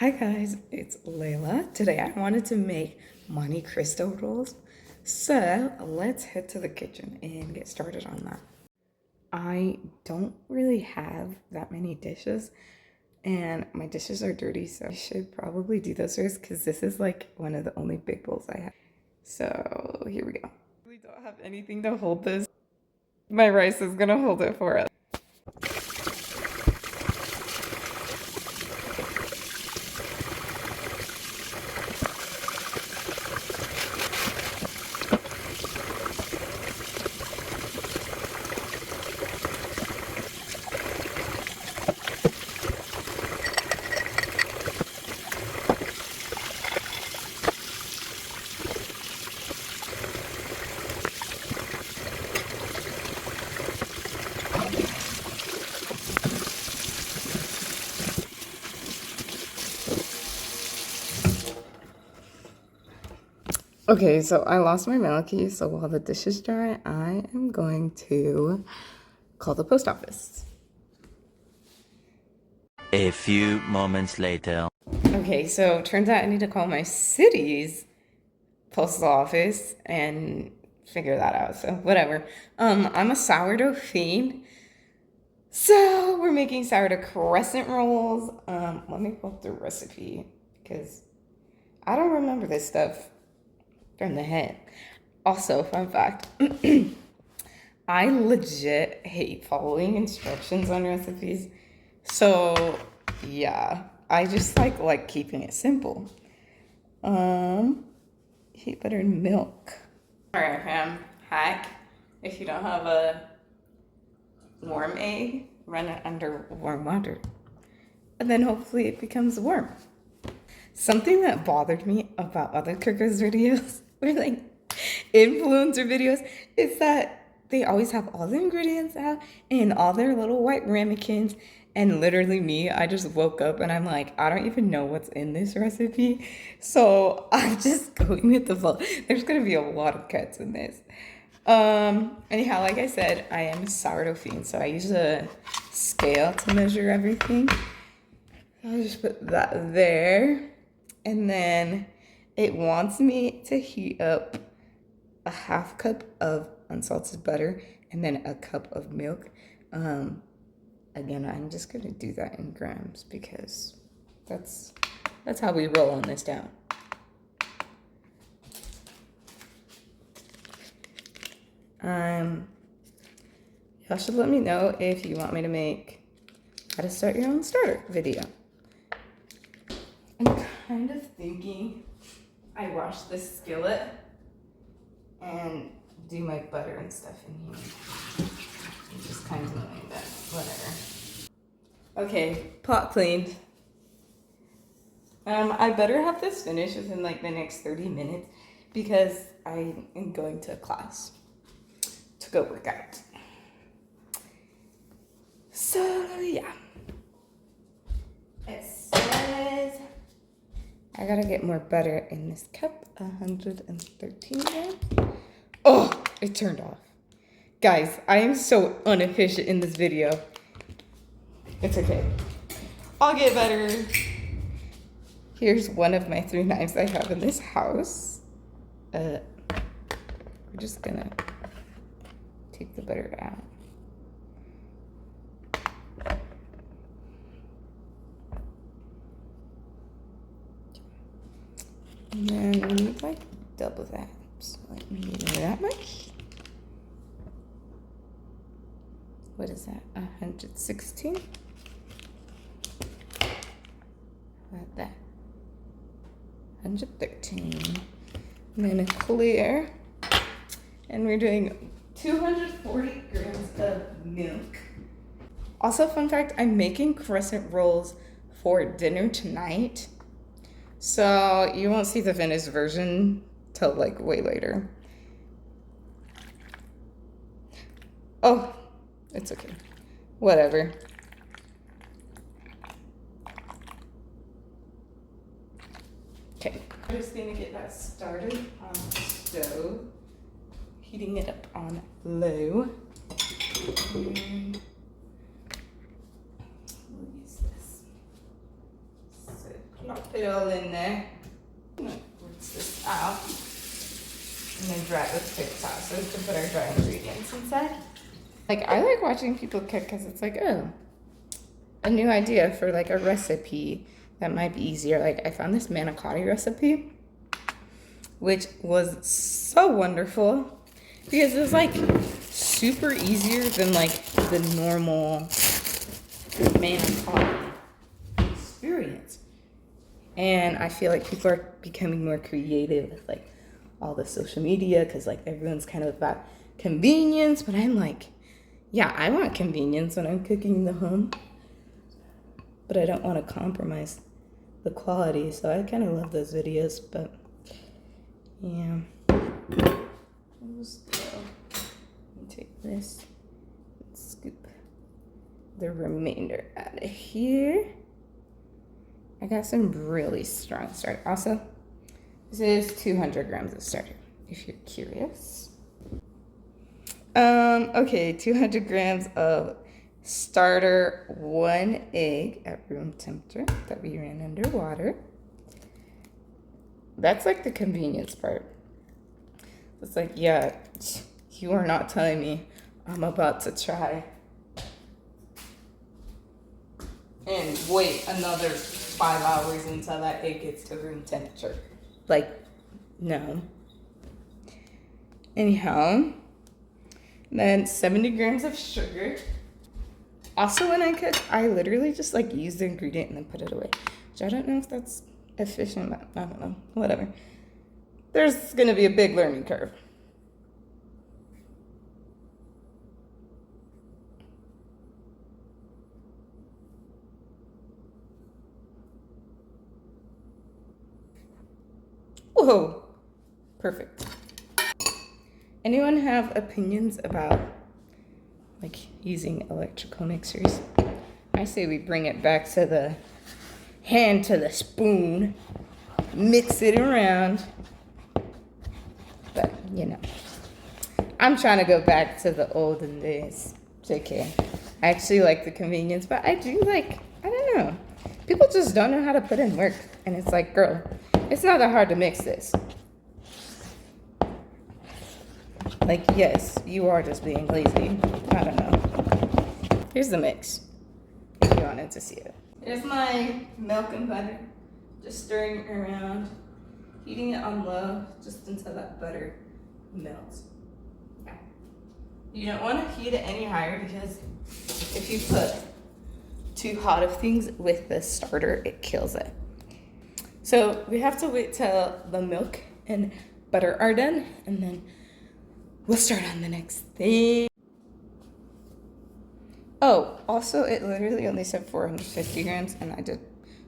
Hi guys, it's Layla. Today I wanted to make Monte Cristo rolls. So let's head to the kitchen and get started on that. I don't really have that many dishes and my dishes are dirty, so I should probably do those first because this is like one of the only big bowls I have. So here we go. We don't have anything to hold this. My rice is gonna hold it for us. Okay, so I lost my mail key, so while the dishes dry, I am going to call the post office. A few moments later. Okay, so turns out I need to call my city's postal office and figure that out, so whatever. I'm a sourdough fiend, so we're making sourdough crescent rolls. Let me pull up the recipe, because I don't remember this stuff from the head. Also, fun fact, I legit hate following instructions on recipes. So yeah, I just like keeping it simple. Heat butter and milk. All right, fam, hack. If you don't have a warm egg, run it under warm water. And then hopefully it becomes warm. Something that bothered me about other cookers videos or like influencer videos is that they always have all the ingredients out in all their little white ramekins, and literally me, I just woke up and I'm like, I don't even know what's in this recipe, so I'm just going with the flow. There's gonna be a lot of cuts in this. Anyhow, like I said, I am a sourdough fiend, so I use a scale to measure everything. I'll just put that there. And then it wants me to heat up a half cup of unsalted butter and then a cup of milk. Again, I'm just gonna do that in grams because that's how we roll on this down. Y'all should let me know if you want me to make how to start your own starter video. I'm kind of thinking I wash this skillet and do my butter and stuff in here. It's just kind of annoying, but whatever. Okay, pot cleaned. I better have this finished within like the next 30 minutes because I am going to a class to go work out. So yeah. It says I gotta get more butter in this cup, 113 grams. Oh, it turned off. Guys, I am so inefficient in this video. It's okay. I'll get better. Here's one of my 3 knives I have in this house. We're just gonna take the butter out. And then we need like double that. So let me do that much. What is that? 116? Like that. 113. And then a clear. And we're doing 240 grams of milk. Also, fun fact, I'm making crescent rolls for dinner tonight. So you won't see the finished version till like way later. Oh, it's okay. Whatever. Okay, I'm just gonna get that started on the stove. Heating it up on low. And we'll use this. So, put it all in there. I'm gonna rinse this out. And then dry it with quick sauces to put our dry ingredients inside. Like, I like watching people cook because it's like, oh, a new idea for like a recipe that might be easier. Like, I found this manicotti recipe, which was so wonderful because it was like super easier than like the normal manicotti experience. And I feel like people are becoming more creative with like all the social media because like everyone's kind of about convenience, but I'm like, yeah, I want convenience when I'm cooking in the home, but I don't want to compromise the quality. So I kind of love those videos, but yeah. Take this and scoop the remainder out of here. I got some really strong starter. Also, this is 200 grams of starter, if you're curious. Okay, 200 grams of starter, 1 egg at room temperature that we ran under water. That's like the convenience part. It's like, yeah, you are not telling me I'm about to try and wait another 5 hours until that egg gets to room temperature. Like, no. Anyhow, then 70 grams of sugar. Also, when I cook, I literally just like use the ingredient and then put it away. Which I don't know if that's efficient, but I don't know. Whatever. There's gonna be a big learning curve. Whoa, perfect. Anyone have opinions about like using electrical mixers? I say we bring it back to the hand to the spoon, mix it around. But you know, I'm trying to go back to the olden days. JK. I actually like the convenience, but I do like, I don't know. People just don't know how to put in work. And it's like, girl, it's not that hard to mix this. Like, yes, you are just being lazy. I don't know. Here's the mix, if you wanted to see it. Here's my milk and butter. Just stirring it around, heating it on low, just until that butter melts. You don't want to heat it any higher because if you put too hot of things with the starter, it kills it. So we have to wait till the milk and butter are done, and then we'll start on the next thing. Oh, also it literally only said 450 grams and I did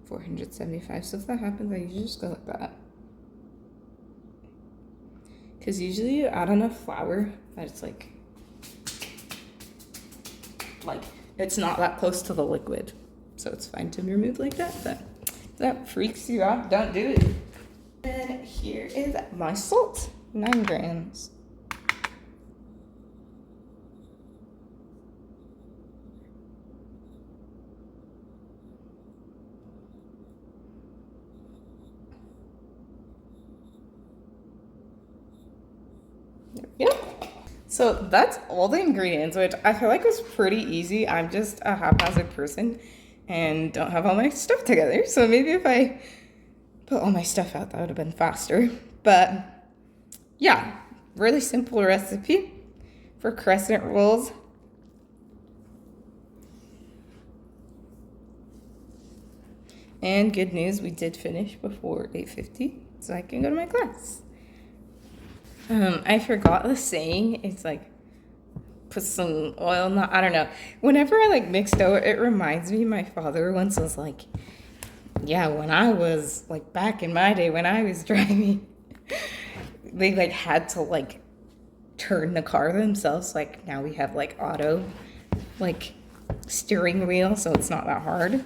475. So if that happens, I usually just go like that. Because usually you add enough flour that it's like it's not that close to the liquid. So it's fine to be removed like that. But if that freaks you out, don't do it. And here is my salt, 9 grams. Yep. So that's all the ingredients, which I feel like was pretty easy. I'm just a haphazard person and don't have all my stuff together. So maybe if I put all my stuff out, that would have been faster. But yeah, really simple recipe for crescent rolls. And good news, we did finish before 8:50, so I can go to my class. I forgot the saying. It's like, put some oil, I don't know. Whenever I like mix dough, it reminds me, my father once was like, yeah, when I was like back in my day when I was driving, they like had to like turn the car themselves. Like now we have like auto like steering wheel, so it's not that hard.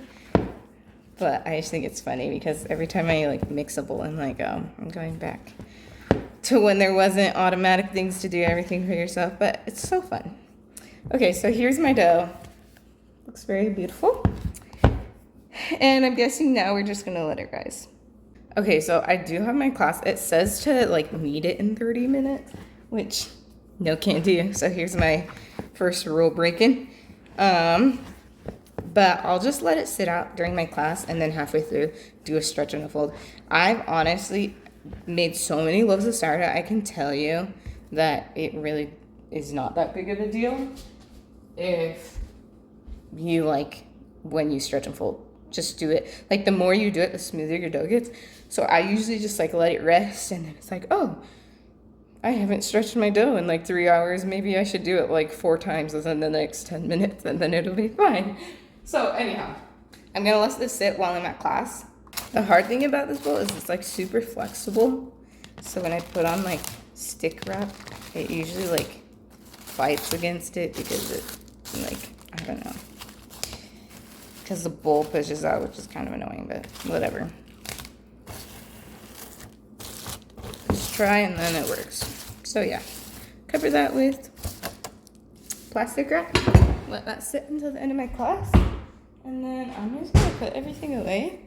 But I just think it's funny because every time I like mix a bowl, I'm like, I'm going back to when there wasn't automatic things to do everything for yourself, but it's so fun. Okay, so here's my dough. Looks very beautiful. And I'm guessing now we're just gonna let it rise. Okay, so I do have my class. It says to like knead it in 30 minutes, which no can't do. So here's my first rule breaking. But I'll just let it sit out during my class and then halfway through do a stretch and a fold. I've honestly made so many loaves of sourdough, I can tell you that it really is not that big of a deal if you like when you stretch and fold. Just do it. Like the more you do it, the smoother your dough gets. So I usually just like let it rest and then it's like, oh, I haven't stretched my dough in like 3 hours. Maybe I should do it like 4 times within the next 10 minutes and then it'll be fine. So anyhow, I'm gonna let this sit while I'm at class. The hard thing about this bowl is it's like super flexible. So when I put on like stick wrap, it usually like fights against it because it like, I don't know. Because the bowl pushes out, which is kind of annoying, but whatever. Just try and then it works. So yeah, cover that with plastic wrap. Let that sit until the end of my class. And then I'm just gonna put everything away.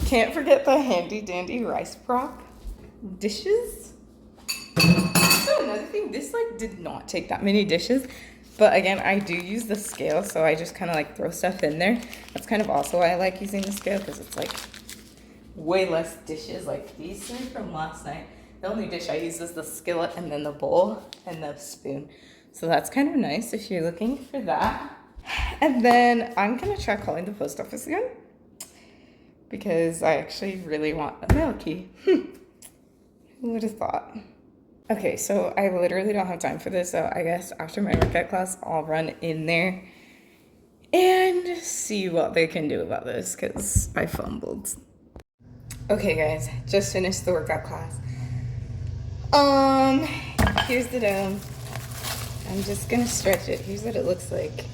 Can't forget the handy dandy rice prop dishes. So another thing, this like did not take that many dishes. But again, I do use the scale, so I just kind of like throw stuff in there. That's kind of also why I like using the scale, because it's like way less dishes. Like these 3 from last night, the only dish I use is the skillet and then the bowl and the spoon. So that's kind of nice if you're looking for that. And then I'm gonna try calling the post office again because I actually really want a mail key. Who would have thought? Okay, so I literally don't have time for this, so I guess after my workout class, I'll run in there and see what they can do about this, because I fumbled. Okay, guys, just finished the workout class. Here's the dough. I'm just gonna stretch it. Here's what it looks like.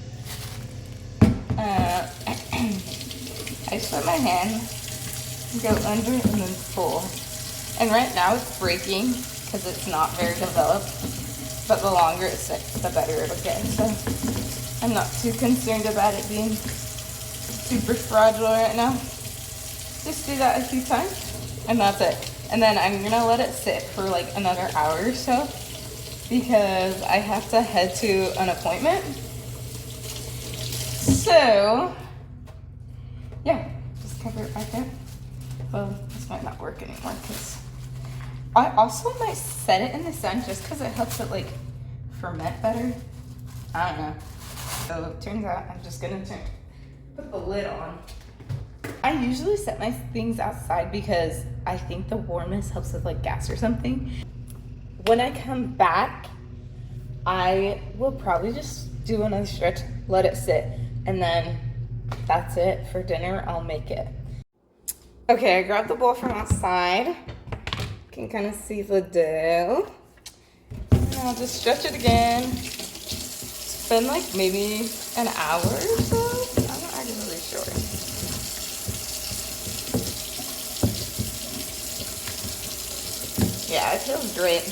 I just let my hand go under and then pull. And right now it's breaking, because it's not very developed, but the longer it sits, the better it'll get. So I'm not too concerned about it being super fragile right now. Just do that a few times, and that's it. And then I'm gonna let it sit for like another hour or so, because I have to head to an appointment. So, yeah, just cover it right there. Well, this might not work anymore, because I also might set it in the sun just because it helps it like ferment better. I don't know. So it turns out I'm just gonna put the lid on. I usually set my things outside because I think the warmness helps with like gas or something. When I come back, I will probably just do another stretch, let it sit, and then that's it for dinner. I'll make it. Okay, I grabbed the bowl from outside. Can kind of see the dough. And I'll just stretch it again. It's been like maybe an hour or so. I'm not really sure. Yeah, it feels great.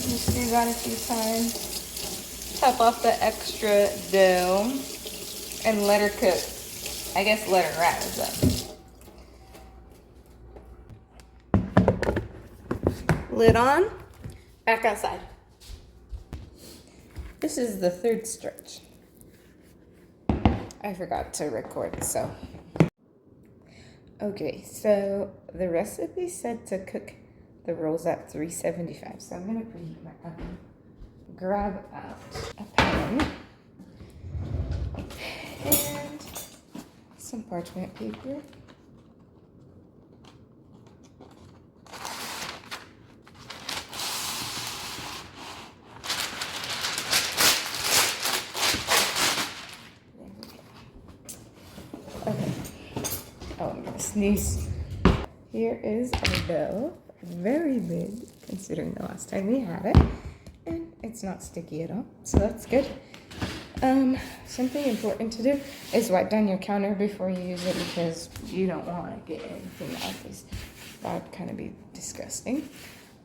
Just do that a few times. Tap off the extra dough and let her cook. I guess let her rise up. Lid on, back outside. This is the 3rd stretch. I forgot to record, so. Okay, so the recipe said to cook the rolls at 375. So I'm gonna preheat my oven. Grab out a pan and some parchment paper. Sneeze. Here is our dough. Very big considering the last time we had it, and it's not sticky at all, so that's good. Something important to do is wipe down your counter before you use it, because you don't want to get anything out of this. That would kind of be disgusting.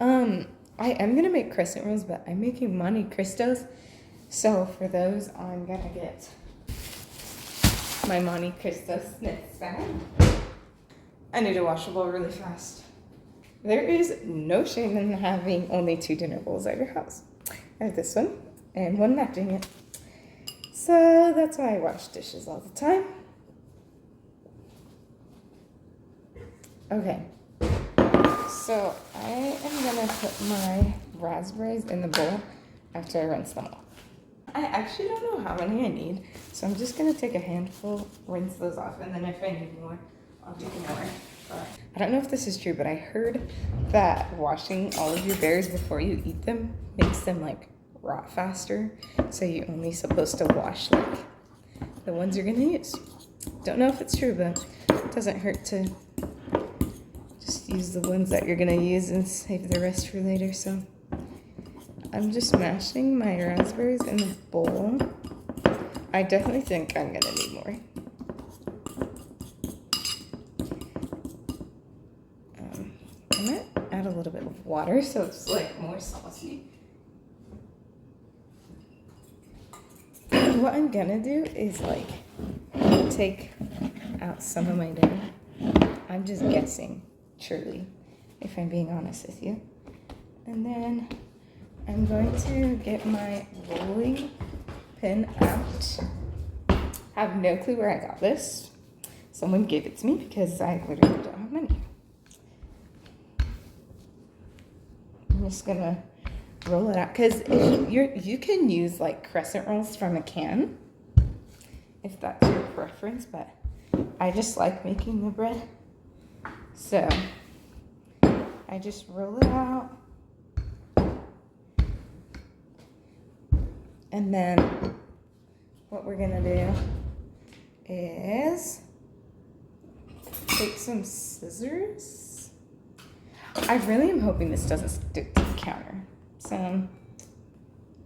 I am gonna make crescent rolls, but I'm making Monte Cristos, So for those, I'm gonna get my Monte Cristo Crescent bag. I need to wash the bowl really fast. There is no shame in having only 2 dinner bowls at your house. I have this one and one matching it. So that's why I wash dishes all the time. Okay. So I am gonna put my raspberries in the bowl after I rinse them off. I actually don't know how many I need, so I'm just gonna take a handful, rinse those off, and then if I need more, I'll do more. But I don't know if this is true, but I heard that washing all of your berries before you eat them makes them like rot faster. So you're only supposed to wash like the ones you're gonna use. Don't know if it's true, but it doesn't hurt to just use the ones that you're gonna use and save the rest for later. So I'm just mashing my raspberries in the bowl. I definitely think I'm gonna need more. I'm gonna add a little bit of water so it's like more saucy. What I'm gonna do is like take out some of my dough. I'm just guessing, truly, if I'm being honest with you. And then I'm going to get my rolling pin out. I have no clue where I got this. Someone gave it to me because I literally don't have money. I'm just gonna roll it out because you can use like crescent rolls from a can if that's your preference, but I just like making the bread, so I just roll it out, and then what we're gonna do is take some scissors. I really am hoping this doesn't stick to the counter. So,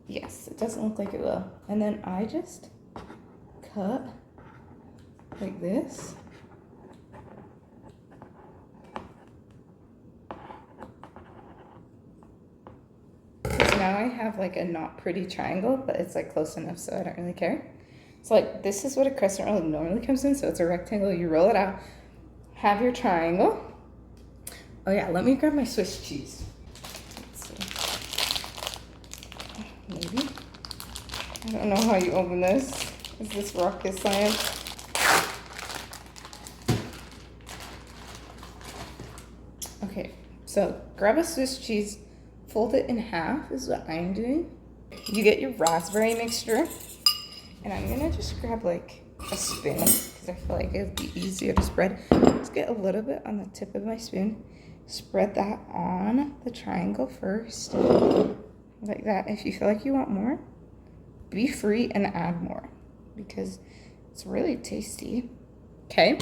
yes, it doesn't look like it will. And then I just cut like this. Because now I have like a not pretty triangle, but it's like close enough so I don't really care. So like this is what a crescent roll normally comes in. So it's a rectangle, you roll it out, have your triangle. Oh yeah, let me grab my Swiss cheese. Let's see. Maybe. I don't know how you open this. Is this rocket science? Okay, so grab a Swiss cheese, fold it in half is what I'm doing. You get your raspberry mixture, and I'm gonna just grab like a spoon because I feel like it'd be easier to spread. Let's get a little bit on the tip of my spoon. Spread that on the triangle first, like that. If you feel like you want more, be free and add more because it's really tasty. Okay,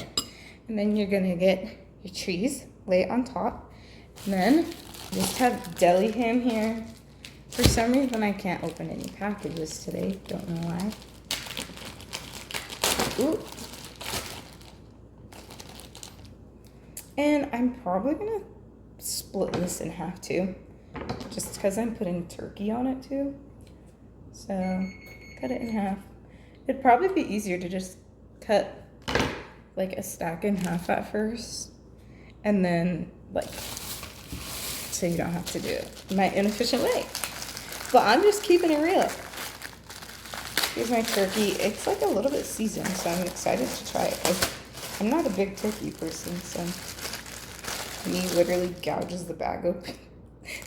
and then you're gonna get your cheese, lay it on top, and then just have deli ham here. For some reason, I can't open any packages today. Don't know why. Ooh. And I'm probably gonna split this in half too, just because I'm putting turkey on it too. So cut it in half. It'd probably be easier to just cut like a stack in half at first, and then like, so you don't have to do it my inefficient way. But I'm just keeping it real. Here's my turkey. It's like a little bit seasoned, so I'm excited to try it. I'm not a big turkey person, so me literally gouges the bag open.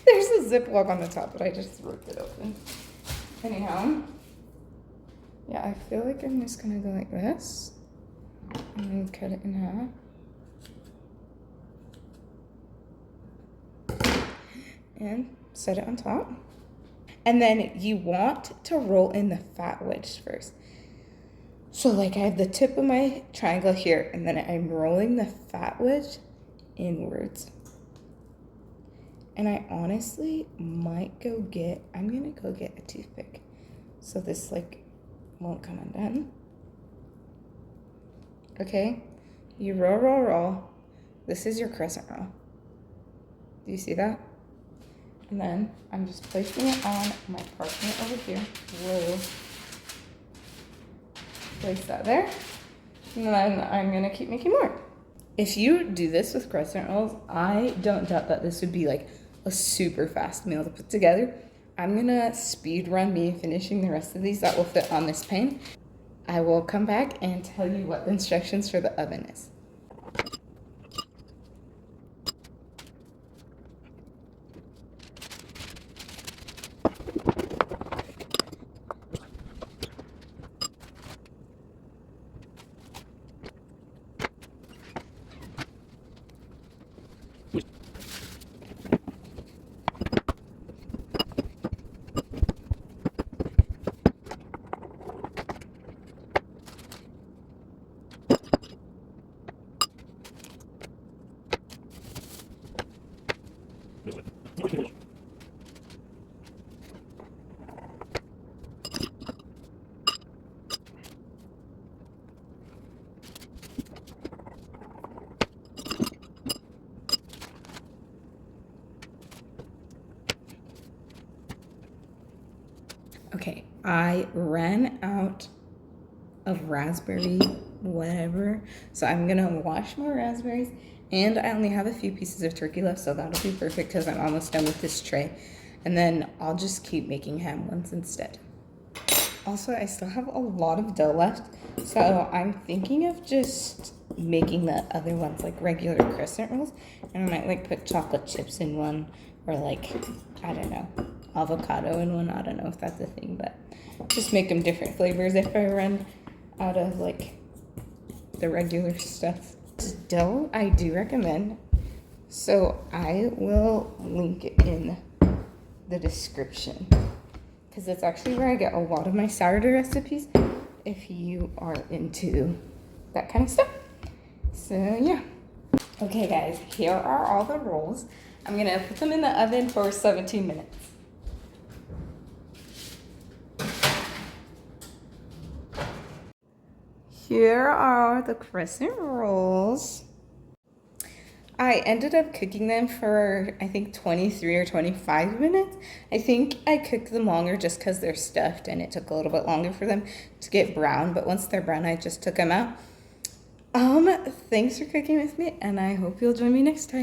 There's a Ziploc on the top, but I just ripped it open. Anyhow, yeah, I feel like I'm just gonna go like this and then cut it in half and set it on top. And then you want to roll in the fat wedge first. So like I have the tip of my triangle here, and then I'm rolling the fat wedge inwards. And I honestly might I'm gonna go get a toothpick so this like won't come undone. Okay, you roll. This is your crescent roll. Do you see that? And then I'm just placing it on my parchment over here. Whoa. Place that there. And then I'm gonna keep making more. If you do this with crescent rolls, I don't doubt that this would be like a super fast meal to put together. I'm gonna speed run me finishing the rest of these that will fit on this pan. I will come back and tell you what the instructions for the oven is. Okay, I ran out of raspberry whatever, so I'm gonna wash more raspberries, and I only have a few pieces of turkey left, so that'll be perfect because I'm almost done with this tray. And then I'll just keep making ham ones instead. Also, I still have a lot of dough left, so I'm thinking of just making the other ones like regular crescent rolls, and I might like put chocolate chips in one, or like, I don't know, avocado in one. I don't know if that's a thing, but just make them different flavors if I run out of like the regular stuff. This dough I do recommend, so I will link it in the description because it's actually where I get a lot of my sourdough recipes if you are into that kind of stuff. So yeah. Okay guys, here are all the rolls. I'm gonna put them in the oven for 17 minutes. Here are the crescent rolls. I ended up cooking them for, I think, 23 or 25 minutes. I think I cooked them longer just because they're stuffed and it took a little bit longer for them to get brown. But once they're brown, I just took them out. Thanks for cooking with me, and I hope you'll join me next time.